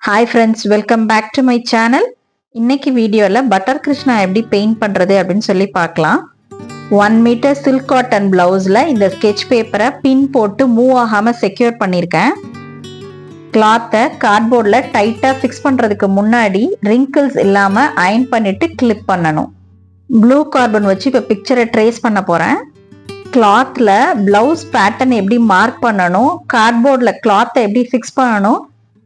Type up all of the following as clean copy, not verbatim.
Hi friends, welcome back to my channel. இன்னைக்கு வீடியோவில் butter Krishna எப்படி பெயிண்ட் பண்ணுறது அப்படின்னு சொல்லி பார்க்கலாம். 1 மீட்டர் சில்க் காட்டன் பிளவுஸில் இந்த ஸ்கெட்ச் பேப்பரை பின் போட்டு மூவ் ஆகாமல் செக்யூர் பண்ணியிருக்கேன். கிளாத்தை கார்ட்போர்டில் டைட்டாக ஃபிக்ஸ் பண்ணுறதுக்கு முன்னாடி ரிங்கிள்ஸ் இல்லாமல் அயன் பண்ணிவிட்டு கிளிப் பண்ணணும். ப்ளூ கார்பன் வச்சு இப்போ பிக்சரை ட்ரேஸ் பண்ண போகிறேன். கிளாத்தில் ப்ளவுஸ் பேட்டர்ன் எப்படி மார்க் பண்ணணும், கார்ட்போர்டில் கிளாத்தை எப்படி ஃபிக்ஸ் பண்ணணும்,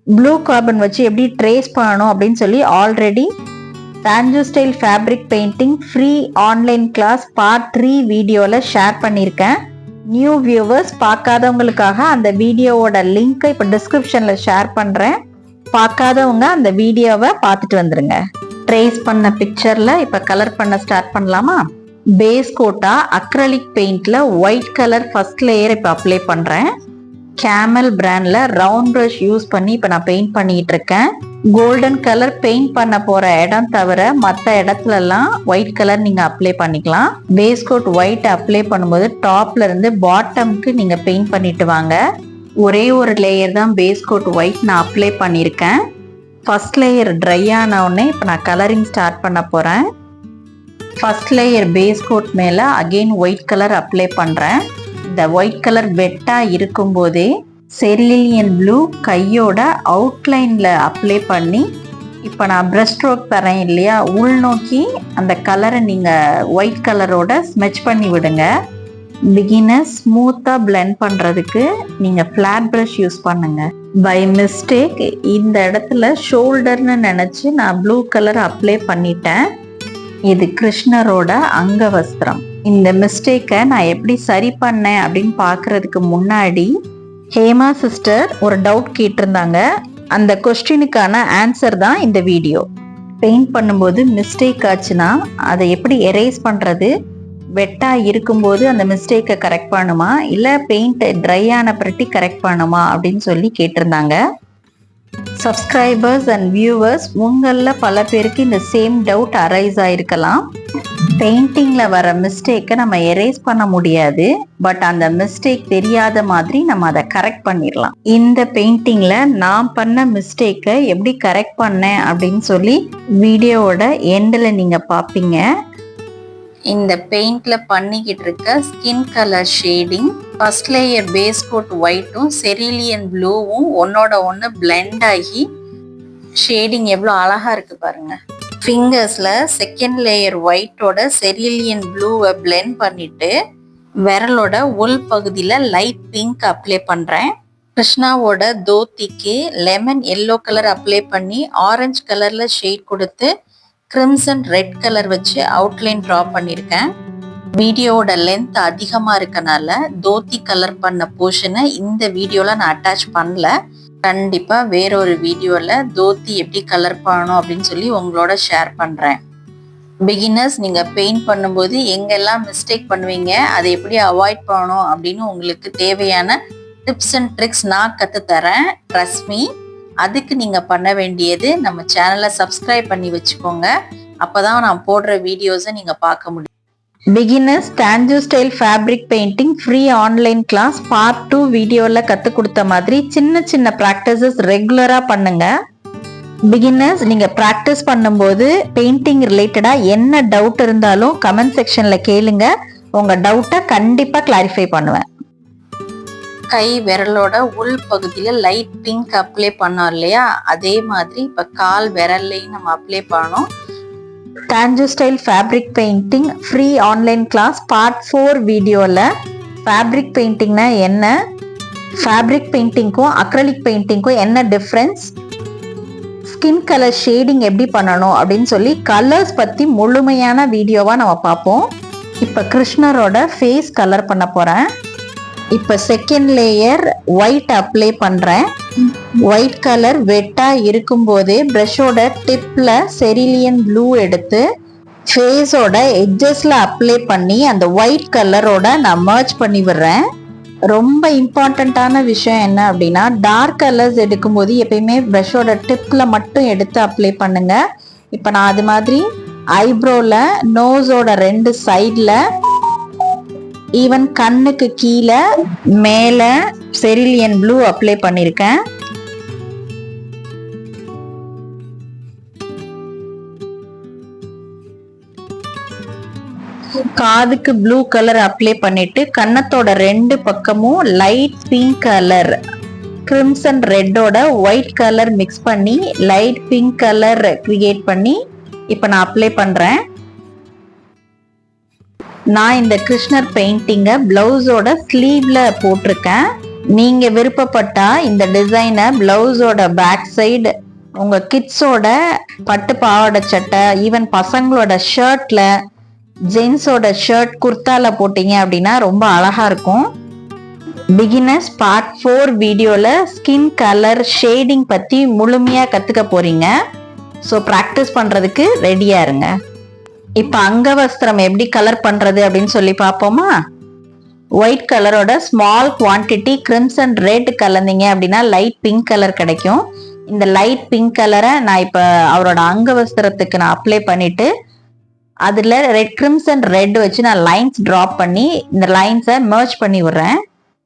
ப்ளூ கார்பன் வச்சு எப்படி ட்ரேஸ் பண்ணணும் அப்படின்னு சொல்லி already Tanjore style fabric painting free online class part 3 வீடியோவில் ஷேர் பண்ணியிருக்கேன். நியூ வியூவர்ஸ் பார்க்காதவங்களுக்காக அந்த வீடியோவோட லிங்க்கை இப்போ டிஸ்கிரிப்ஷனில் ஷேர் பண்ணுறேன். பார்க்காதவங்க அந்த வீடியோவை பார்த்துட்டு வந்துருங்க. ட்ரேஸ் பண்ண பிக்சரில் இப்போ கலர் பண்ண ஸ்டார்ட் பண்ணலாமா? பேஸ் கோட்டா அக்ரலிக் பெயிண்டில் ஒயிட் கலர் ஃபர்ஸ்ட் லேயர் இப்போ அப்ளை பண்ணுறேன். கேமல் பிராண்ட்ல ரவுண்ட் ப்ரஷ் யூஸ் பண்ணி இப்போ நான் பெயிண்ட் பண்ணிட்டு இருக்கேன். கோல்டன் கலர் பெயிண்ட் பண்ண போற இடம் தவிர மற்ற இடத்துலலாம் ஒயிட் கலர் நீங்க அப்ளை பண்ணிக்கலாம். பேஸ் கோட் ஒயிட் அப்ளை பண்ணும்போது டாப்ல இருந்து பாட்டம்க்கு நீங்க பெயிண்ட் பண்ணிட்டு வாங்க. ஒரே ஒரு லேயர் தான் பேஸ் கோட் ஒயிட் நான் அப்ளை பண்ணியிருக்கேன். ஃபர்ஸ்ட் லேயர் ட்ரை ஆன உடனே இப்போ நான் கலரிங் ஸ்டார்ட் பண்ண போறேன். ஃபர்ஸ்ட் லேயர் பேஸ் கோட் மேல அகெயின் ஒயிட் கலர் அப்ளை பண்றேன். இந்த ஒயிட் கலர் வெட்டா இருக்கும் போதே செரிலியன் ப்ளூ கையோட அவுட்லைன்ல அப்ளை பண்ணி இப்போ நான் பிரஷ் ஸ்ட்ரோக் தரேன் இல்லையா, உள்நோக்கி அந்த கலரை நீங்க ஒயிட் கலரோட ஸ்மெச் பண்ணி விடுங்க. பிகினர்ஸ் ஸ்மூத்தா பிளெண்ட் பண்றதுக்கு நீங்க ஃபிளாட் பிரஷ் யூஸ் பண்ணுங்க. பை மிஸ்டேக் இந்த இடத்துல ஷோல்டர்னு நினைச்சு நான் ப்ளூ கலர் அப்ளை பண்ணிட்டேன். இது கிருஷ்ணரோட அங்க வஸ்திரம். இந்த மிஸ்டேக்கை நான் எப்படி சரி பண்ணேன் அப்படின்னு பார்க்கறதுக்கு முன்னாடி ஹேமா சிஸ்டர் ஒரு டவுட் கேட்டிருந்தாங்க. அந்த கொஸ்டினுக்கான ஆன்சர் தான் இந்த வீடியோ. பெயிண்ட் பண்ணும்போது மிஸ்டேக் ஆச்சுன்னா அதை எப்படி எரேஸ் பண்ணுறது, வெட்டா இருக்கும்போது அந்த மிஸ்டேக்கை கரெக்ட் பண்ணுமா இல்லை பெயிண்ட் ட்ரை ஆன பிறட்டி கரெக்ட் பண்ணுமா அப்படின்னு சொல்லி கேட்டிருந்தாங்க. சப்ஸ்கிரைபர்ஸ் அண்ட் வியூவர்ஸ் உங்களில் பல பேருக்கு இந்த சேம் டவுட் அரைஸ் ஆயிருக்கலாம். பெயிண்டிங்கில் வர மிஸ்டேக்கை நம்ம எரேஸ் பண்ண முடியாது, பட் அந்த மிஸ்டேக் தெரியாத மாதிரி நம்ம அதை கரெக்ட் பண்ணிடலாம். இந்த பெயிண்டிங்கில் நான் பண்ண மிஸ்டேக்கை எப்படி கரெக்ட் பண்ணேன் அப்படின்னு சொல்லி வீடியோவோட எண்டில் நீங்கள் பார்ப்பீங்க. இந்த பெயிண்ட்ல பண்ணிக்கிட்டு இருக்க skin colour shading first layer base coat ஒயிட்டும் செரிலியன் ப்ளூவும் ஒன்னோட ஒன்று பிளெண்ட் ஆகி ஷேடிங் எவ்வளோ அழகா இருக்கு பாருங்க. ஃபிங்கர்ஸ்ல செகண்ட் லேயர் ஒயிட்டோட செரிலியன் ப்ளூவை பிளெண்ட் பண்ணிட்டு விரலோட உள் பகுதியில் லைட் பிங்க் அப்ளை பண்றேன். கிருஷ்ணாவோட தோத்திக்கு லெமன் எல்லோ கலர் அப்ளை பண்ணி ஆரஞ்சு கலர்ல ஷேட் கொடுத்து கிரிம்சன் ரெட் கலர் வச்சு அவுட்லைன் ட்ரா பண்ணியிருக்கேன். வீடியோவோட லென்த் அதிகமாக இருக்கனால தோத்தி கலர் பண்ண போர்ஷனை இந்த வீடியோவில் நான் அட்டாச் பண்ணல. கண்டிப்பாக வேறொரு வீடியோவில் தோத்தி எப்படி கலர் பண்ணணும் அப்படின்னு சொல்லி உங்களோட ஷேர் பண்ணுறேன். பிகினர்ஸ் நீங்கள் பெயிண்ட் பண்ணும்போது எங்கெல்லாம் மிஸ்டேக் பண்ணுவீங்க, அதை எப்படி அவாய்ட் பண்ணணும் அப்படின்னு உங்களுக்கு தேவையான டிப்ஸ் அண்ட் ட்ரிக்ஸ் நான் கற்றுத்தரேன். ரஸ்மி, அதுக்கு நீங்கள் பண்ண வேண்டியது நம்ம சேனலை சப்ஸ்கிரைப் பண்ணி வச்சுக்கோங்க. அப்போதான் நான் போடுற வீடியோஸை நீங்கள் பார்க்க முடியும். Beginners Tanjore style fabric painting free online class part 2 வீடியோவில் கற்றுக் கொடுத்த மாதிரி சின்ன சின்ன ப்ராக்டிசஸ் ரெகுலராக பண்ணுங்க. பிகினர்ஸ் நீங்கள் ப்ராக்டிஸ் பண்ணும்போது பெயிண்டிங் ரிலேட்டடாக என்ன டவுட் இருந்தாலும் கமெண்ட் செக்ஷனில் கேளுங்க. உங்கள் டவுட்டை கண்டிப்பாக கிளாரிஃபை பண்ணுவேன். கை விரலோட உள் பகுதியில் லைட் பிங்க் அப்ளை பண்ணோம் இல்லையா, அதே மாதிரி இப்போ கால் விரல்லையும் நம்ம அப்ளை பண்ணோம். Tanjore style fabric painting free online class part 4 வீடியோவில் ஃபேப்ரிக் பெயிண்டிங்னா என்ன, ஃபேப்ரிக் பெயிண்டிங்க்கும் அக்ரலிக் பெயிண்டிங்க்கும் என்ன டிஃப்ரென்ஸ், ஸ்கின் கலர் ஷேடிங் எப்படி பண்ணணும் அப்படின்னு சொல்லி கலர்ஸ் பற்றி முழுமையான வீடியோவாக நம்ம பார்ப்போம். இப்போ கிருஷ்ணரோட ஃபேஸ் கலர் பண்ண போகிறேன். இப்போ செகண்ட் லேயர் ஒயிட் அப்ளை பண்ணுறேன். ஒயிட் கலர் வெட்டா இருக்கும்போதே ப்ரஷோட டிப்பில் செரிலியன் ப்ளூ எடுத்து ஃபேஸோட எட்ஜஸில் அப்ளை பண்ணி அந்த ஒயிட் கலரோட நான் மர்ஜ் பண்ணி விடுறேன். ரொம்ப இம்பார்ட்டண்ட்டான விஷயம் என்ன அப்படின்னா, டார்க் கலர்ஸ் எடுக்கும்போது எப்பயுமே ப்ரஷோட டிப்பில் மட்டும் எடுத்து அப்ளை பண்ணுங்க. இப்போ நான் அது மாதிரி ஐப்ரோவில், நோஸோட 2 சைடில், ஈவன் கண்ணுக்கு கீழே மேலே செரிலியன் ப்ளூ அப்ளை பண்ணியிருக்கேன். காதுக்கு ப்ளூ கலர் அப்ளை பண்ணிட்டு கன்னத்தோட 2 பக்கமும் லைட் பிங்க் கலர் கிரிம்சன் ரெட்டோட ஒயிட் கலர் மிக்ஸ் பண்ணி லைட் பிங்க் கலர் கிரியேட் பண்ணி இப்போ நான் அப்ளை பண்றேன். நான் இந்த கிருஷ்ணர் பெயிண்டிங்கை பிளவுஸோட ஸ்லீவ்ல போட்டிருக்கேன். நீங்க விருப்பப்பட்டா இந்த டிசைனை பிளவுஸோட பேக் சைடு, உங்க கிட்ஸோட பட்டு பாவாடை சட்டை, ஈவன் பசங்களோட ஷர்ட்ல, ஜென்ஸோட ஷர்ட் குர்த்தால போட்டீங்க அப்படின்னா ரொம்ப அழகா இருக்கும். பிகினர்ஸ் பார்ட் 4 வீடியோல ஸ்கின் கலர் ஷேடிங் பத்தி முழுமையா கத்துக்க போறீங்க. ஸோ ப்ராக்டிஸ் பண்றதுக்கு ரெடியா இருங்க. இப்ப அங்கவஸ்திரம் எப்படி கலர் பண்றது அப்படின்னு சொல்லி பார்ப்போமா? ஒயிட் கலரோட ஸ்மால் குவான்டிட்டி கிரிம்சன் ரெட் கலந்தீங்க அப்படின்னா லைட் பிங்க் கலர் கிடைக்கும். இந்த லைட் பிங்க் கலரை நான் இப்ப அவரோட அங்கவஸ்திரத்துக்கு நான் அப்ளை பண்ணிட்டு அதுல ரெட் கிரிம்சன் ரெட் வச்சு நான் லைன்ஸ் டிராப் பண்ணி இந்த லைன்ஸை மர்ஜ் பண்ணி விடுறேன்.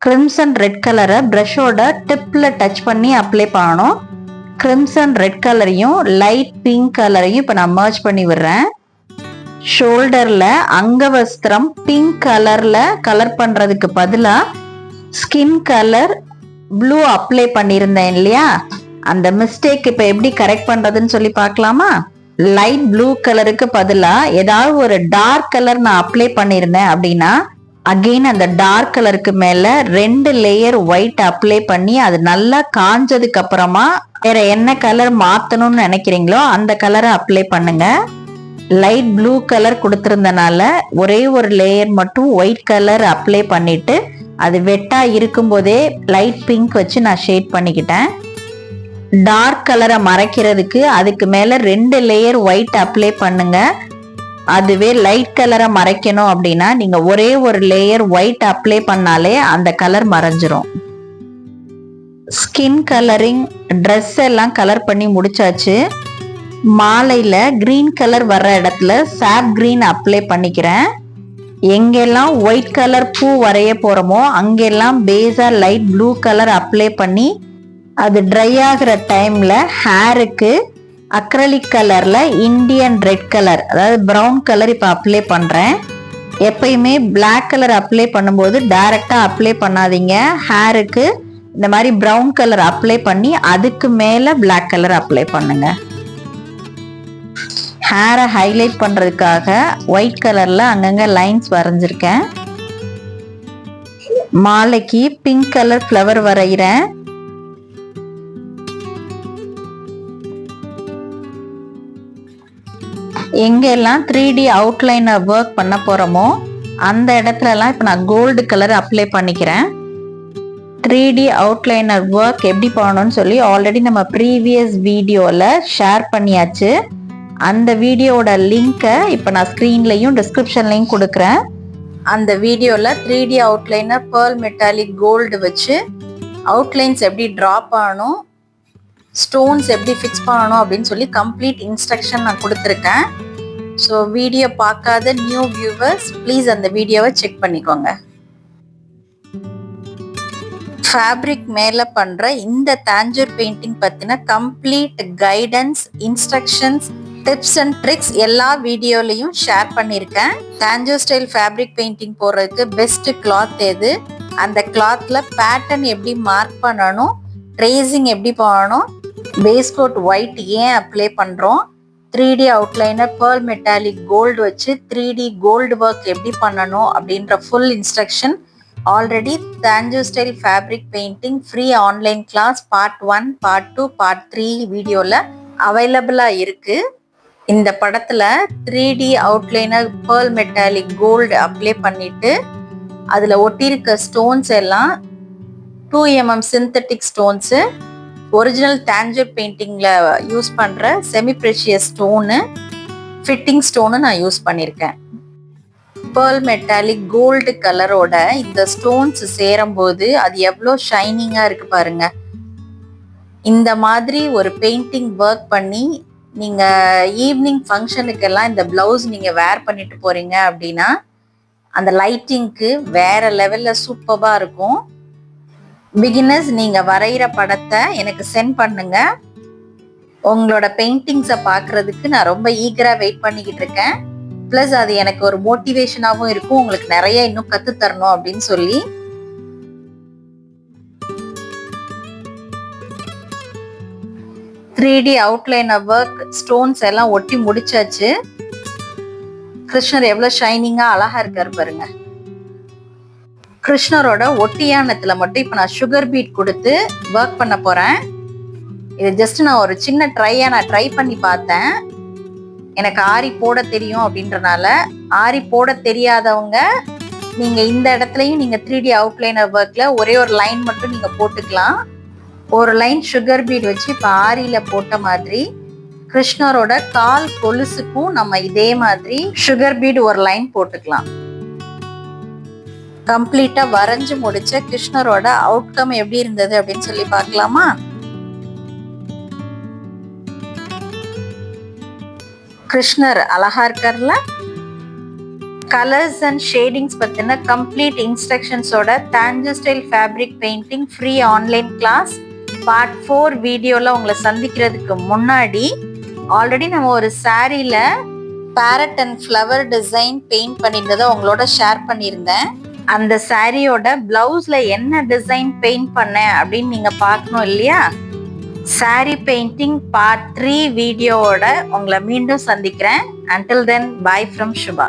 கிரிம்சன் ரெட் கலரை பிரஷோட டிப்ல டச் பண்ணி அப்ளை பண்ணணும். கிரிம்சன் ரெட் கலரையும் லைட் பிங்க் கலரையும் இப்ப நான் மர்ஜ் பண்ணி விடுறேன். ஷோல்டர்ல அங்கவஸ்திரம் பிங்க் கலர்ல கலர் பண்றதுக்கு பதிலா ஸ்கின் கலர் ப்ளூ அப்ளை பண்ணியிருந்தேன் இல்லையா, அந்த மிஸ்டேக் இப்ப எப்படி கரெக்ட் பண்றதுன்னு சொல்லி பார்க்கலாமா? லைட் ப்ளூ கலருக்கு பதிலா ஏதாவது ஒரு டார்க் கலர் நான் அப்ளை பண்ணியிருந்தேன் அப்படின்னா அகெயின் அந்த டார்க் கலருக்கு மேல 2 லேயர் ஒயிட் அப்ளை பண்ணி அது நல்லா காஞ்சதுக்கு அப்புறமா வேற என்ன கலர் மாத்தணும்னு நினைக்கிறீங்களோ அந்த கலரை அப்ளை பண்ணுங்க. லைட் ப்ளூ கலர் கொடுத்திருந்தனால ஒரே ஒரு லேயர் மட்டும் ஒயிட் கலர் அப்ளை பண்ணிட்டு அது வெட்டா இருக்கும் போதே லைட் பிங்க் வச்சு நான் ஷேட் பண்ணிக்கிட்டேன். டார்க் கலரை மறைக்கிறதுக்கு அதுக்கு மேல 2 லேயர் ஒயிட் அப்ளை பண்ணுங்க. அதுவே லைட் கலரை மறைக்கணும் அப்படின்னா நீங்க ஒரே ஒரு லேயர் ஒயிட் அப்ளை பண்ணாலே அந்த கலர் மறைஞ்சிரும். ஸ்கின் கலரிங் ட்ரெஸ் எல்லாம் கலர் பண்ணி முடிச்சாச்சு. மாலையில கிரீன் கலர் வர்ற இடத்துல சாப் கிரீன் அப்ளை பண்ணிக்கிறேன். எங்கெல்லாம் ஒயிட் கலர் பூ வரைய போறோமோ அங்கெல்லாம் பேஸா லைட் ப்ளூ கலர் அப்ளை பண்ணி அது ட்ரை ஆகிற டைம்ல ஹேருக்கு அக்ரலிக் கலர்ல இந்தியன் ரெட் கலர், அதாவது பிரவுன் கலர் இப்ப அப்ளை பண்றேன். எப்பயுமே பிளாக் கலர் அப்ளை பண்ணும்போது டைரக்டா அப்ளை பண்ணாதீங்க. ஹேருக்கு இந்த மாதிரி பிரவுன் கலர் அப்ளை பண்ணி அதுக்கு மேல பிளாக் கலர் அப்ளை பண்ணுங்க. ஹேரை ஹைலைட் பண்றதுக்காக ஒயிட் கலர்ல அங்கங்க லைன்ஸ் வரைஞ்சிருக்கேன். மாலைக்கு பிங்க் கலர் ஃப்ளவர் வரைகிறேன். எங்கெல்லாம் 3D அவுட்லைனர் ஒர்க் பண்ண போறோமோ அந்த இடத்துலலாம் இப்போ நான் கோல்டு கலர் அப்ளை பண்ணிக்கிறேன். 3D அவுட்லைனர் ஒர்க் எப்படி பண்ணணும்னு சொல்லி ஆல்ரெடி நம்ம ப்ரீவியஸ் வீடியோவில் ஷேர் பண்ணியாச்சு. அந்த வீடியோட லிங்கை இப்போ நான் ஸ்க்ரீன்லையும் டிஸ்கிரிப்ஷன்லையும் கொடுக்குறேன். அந்த வீடியோவில் 3D outliner pearl metallic gold வச்சு அவுட்லைன்ஸ் எப்படி ட்ரா பண்ணணும், ஸ்டோன்ஸ் எப்படி ஃபிக்ஸ் பண்ணணும் அப்படின்னு சொல்லி கம்ப்ளீட் இன்ஸ்ட்ரக்ஷன் நான் கொடுத்துருக்கேன். ஸோ வீடியோ பார்க்காத நியூ வியூவர்ஸ் ப்ளீஸ் அந்த வீடியோவை செக் பண்ணிக்கோங்க. ஃபேப்ரிக் மேலே பண்ணுற இந்த தாஞ்சூர் பெயிண்டிங் பற்றின complete guidance, instructions, tips and tricks எல்லா வீடியோலையும் ஷேர் பண்ணியிருக்கேன். தாஞ்சூர் ஸ்டைல் ஃபேப்ரிக் பெயிண்டிங் போடுறதுக்கு பெஸ்ட் கிளாத் எது, அந்த கிளாத்ல பேட்டர்ன் எப்படி மார்க் பண்ணணும், ட்ரேசிங் எப்படி பண்ணணும், பேஸ் கோட் ஒயிட் ஏன் அப்ளை பண்ணுறோம், 3D outliner pearl metallic gold வச்சு 3D கோல்டு ஒர்க் எப்படி பண்ணணும் அப்படின்ற full instruction already Tanjore style fabric painting free online class part 1, part 2, part 3 வீடியோவில் அவைலபிளாக இருக்குது. இந்த படத்தில் 3D outliner pearl metallic gold அப்ளை பண்ணிட்டு அதில் ஒட்டியிருக்க ஸ்டோன்ஸ் எல்லாம் 2mm synthetic stones, original Tanjore பெயிண்டிங்கில் யூஸ் பண்ணுற semi precious stone, fitting stone நான் யூஸ் பண்ணியிருக்கேன். பேர்ல் மெட்டாலிக் கோல்டு கலரோட இந்த ஸ்டோன்ஸ் சேரும்போது அது எவ்வளோ ஷைனிங்காக இருக்கு பாருங்க. இந்த மாதிரி ஒரு பெயிண்டிங் ஒர்க் பண்ணி நீங்கள் ஈவினிங் ஃபங்க்ஷனுக்கெல்லாம் இந்த ப்ளவுஸ் நீங்கள் வேர் பண்ணிட்டு போகிறீங்க அப்படின்னா அந்த லைட்டிங்க்கு வேற லெவலில் சூப்பராக இருக்கும். பிகினர்ஸ் நீங்கள் வரைகிற படத்தை எனக்கு சென்ட் பண்ணுங்க. உங்களோட பெயிண்டிங்ஸை பார்க்குறதுக்கு நான் ரொம்ப ஈகராக வெயிட் பண்ணிக்கிட்டு இருக்கேன். பிளஸ் அது எனக்கு ஒரு மோட்டிவேஷனாகவும் இருக்கும், உங்களுக்கு நிறைய இன்னும் கத்து தரணும் அப்படின்னு சொல்லி. Three D outliner work stones எல்லாம் ஒட்டி முடிச்சாச்சு. கிருஷ்ணர் எவ்வளவு ஷைனிங்கா அழகா இருக்காரு பாருங்க. கிருஷ்ணரோட ஒட்டியானத்துல மட்டும் இப்ப நான் சுகர் பீட் கொடுத்து ஒர்க் பண்ண போறேன். இது ஜஸ்ட் நான் ஒரு சின்ன நான் ட்ரை பண்ணி பார்த்தேன். எனக்கு ஆரி போட தெரியும் அப்படின்றனால, ஆரி போட தெரியாதவங்க நீங்க இந்த இடத்துலயும் நீங்க 3D அவுட்லைனர் ஒர்க்ல ஒரே ஒரு லைன் மட்டும் நீங்க போட்டுக்கலாம். ஒரு லைன் சுகர் பீட் வச்சு இப்ப ஆரியில போட்ட மாதிரி கிருஷ்ணரோட கால் கொலுசுக்கும் நம்ம இதே மாதிரி சுகர் பீட் ஒரு லைன் போட்டுக்கலாம். கம்ப்ளீட்டா வரைஞ்சு முடிச்ச கிருஷ்ணரோட அவுட்கம் எப்படி இருந்தது அப்படின்னு சொல்லி பார்க்கலாமா? கிருஷ்ணர் அழகா இருக்கார்ல. கலர்ஸ் அண்ட் ஷேடிங்ஸ் பத்தின கம்ப்ளீட் இன்ஸ்ட்ரக்ஷன்ஸோட தாஞ்சு style fabric painting free online class part 4 வீடியோல உங்களை சந்திக்கிறதுக்கு முன்னாடி ஆல்ரெடி நம்ம ஒரு சாரீல parrot and flower design paint பண்ணியிருந்ததை உங்களோட ஷேர் பண்ணியிருந்தேன். அந்த சாரியோட பிளவுஸ்ல என்ன டிசைன் பெயிண்ட் பண்ணேன் அப்படின்னு நீங்க பார்க்கணும் இல்லையா? சாரி பெயிண்டிங் பார்ட் 3 வீடியோவோட உங்களை மீண்டும் சந்திக்கிறேன். Until then, bye from Shubha.